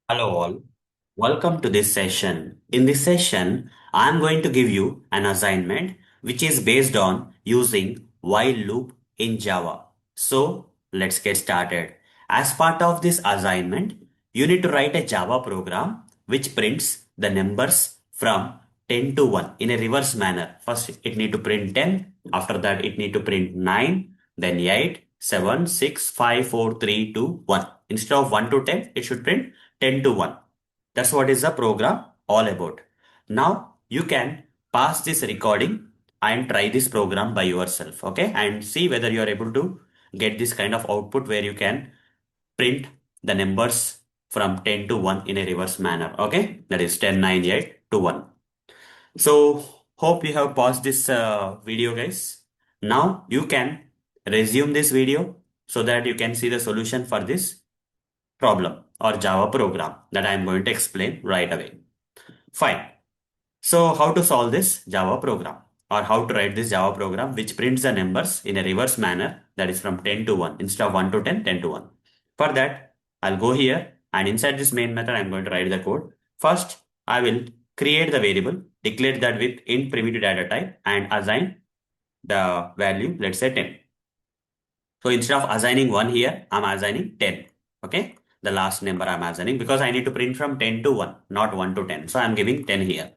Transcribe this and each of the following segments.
Hello all, welcome to this session. In this session, I am going to give you an assignment which is based on using while loop in Java. So let's get started. As part of this assignment, you need to write a Java program which prints the numbers from 10 to 1 in a reverse manner. First it need to print 10, after that it need to print 9, then 8, 7, 6, 5, 4, 3, 2, 1. Instead of 1 to 10, it should print 10 to 1. That's what is the program all about. Now you can pass this recording and try this program by yourself, okay? And see whether you are able to get this kind of output where you can print the numbers from 10 to 1 in a reverse manner, okay? That is 10, 9, 8 to 1. So hope you have paused this video, guys. Now you can resume this video so that you can see the solution for this problem or Java program that I am going to explain right away. Fine. So how to solve this Java program or how to write this Java program which prints the numbers in a reverse manner, that is from 10 to 1 instead of 1 to 10, 10 to 1. For that, I'll go here and inside this main method, I'm going to write the code. First, I will create the variable, declare that with int primitive data type and assign the value, let's say 10. So instead of assigning 1 here, I'm assigning 10. Okay. The last number I'm assigning because I need to print from 10 to 1, not 1 to 10. So I'm giving 10 here.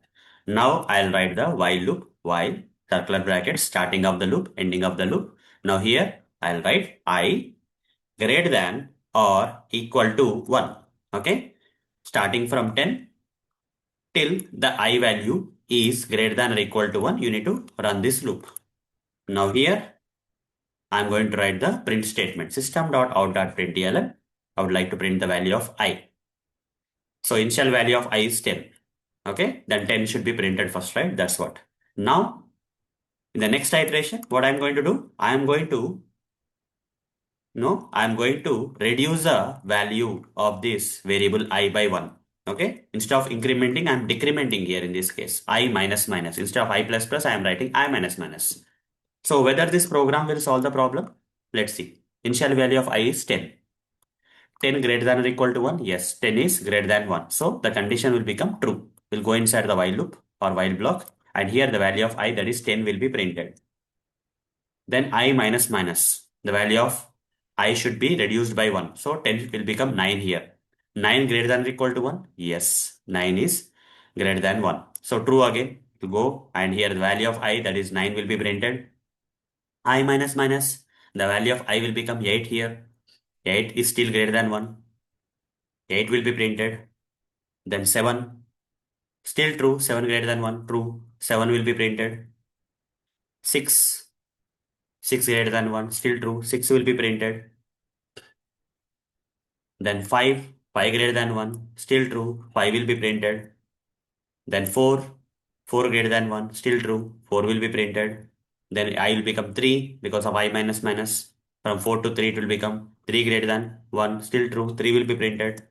Now I'll write the while loop, while circular brackets, starting of the loop, ending of the loop. Now here I'll write I greater than or equal to 1. Okay. Starting from 10 till the I value is greater than or equal to 1, you need to run this loop. Now here I'm going to write the print statement system.out.println. I would like to print the value of I. So initial value of I is 10. Okay, then 10 should be printed first, right? That's what. Now, in the next iteration, what I'm going to do, I'm going to reduce the value of this variable I by 1. Okay, instead of incrementing, I'm decrementing here in this case. I minus minus. Instead of I plus plus, I am writing I minus minus. So whether this program will solve the problem, let's see. Initial value of I is 10. 10 greater than or equal to 1? Yes, 10 is greater than 1. So the condition will become true. We'll go inside the while loop or while block, and here the value of I, that is 10, will be printed. Then I minus minus. The value of I should be reduced by 1. So 10 will become 9 here. 9 greater than or equal to 1? Yes, 9 is greater than 1. So true again. To go, and here the value of I, that is 9, will be printed. I minus minus. The value of I will become 8 here. 8 is still greater than 1. 8 will be printed. Then 7, still true, 7 greater than 1, true, 7 will be printed. 6, 6 greater than 1, still true, 6 will be printed. Then 5, 5 greater than 1, still true, 5 will be printed. Then 4, 4 greater than 1, still true, 4 will be printed. Then I will become 3 because of I minus minus. From 4 to 3 it will become 3 greater than 1, still true, 3 will be printed. It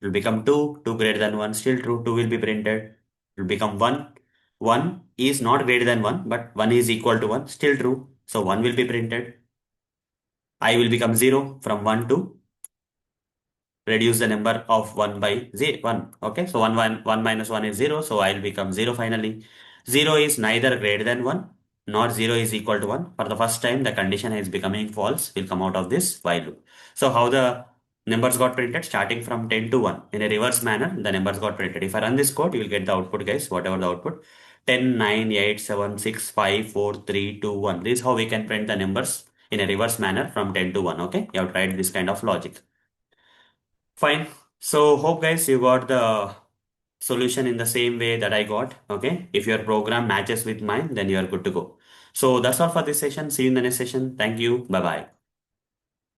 will become 2, 2 greater than 1, still true, 2 will be printed. It will become 1, 1 is not greater than 1, but 1 is equal to 1, still true. So 1 will be printed. I will become 0 from 1 to reduce the number of 1 by 0, 1. Okay, so 1 minus 1 is 0, so I will become 0 finally. 0 is neither greater than 1 nor 0 is equal to 1. For the first time, the condition is becoming false, will come out of this while loop. So how the numbers got printed? Starting from 10 to 1. In a reverse manner, the numbers got printed. If I run this code, you will get the output, guys, whatever the output. 10, 9, 8, 7, 6, 5, 4, 3, 2, 1. This is how we can print the numbers in a reverse manner from 10 to 1. Okay, you have tried this kind of logic. Fine. So hope guys you got the solution in the same way that I got. Okay. If your program matches with mine, then you are good to go. So that's all for this session. See you in the next session. Thank you. Bye bye.